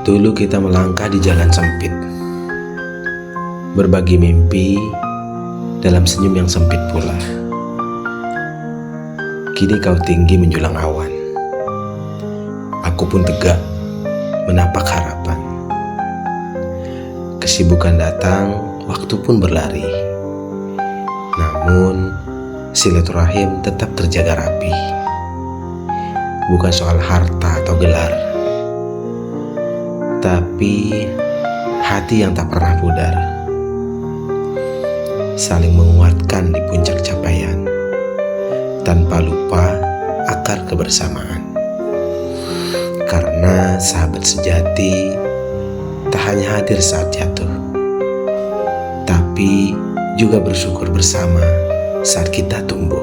Dulu kita melangkah di jalan sempit, berbagi mimpi dalam senyum yang sempit pula. Kini kau tinggi menjulang awan, aku pun tegak menapak harapan. Kesibukan datang, waktu pun berlari. Namun silaturahim tetap terjaga rapi. Bukan soal harta atau gelar, tapi hati yang tak pernah pudar, saling menguatkan di puncak capaian, tanpa lupa akar kebersamaan. Karena sahabat sejati tak hanya hadir saat jatuh, tapi juga bersyukur bersama saat kita tumbuh.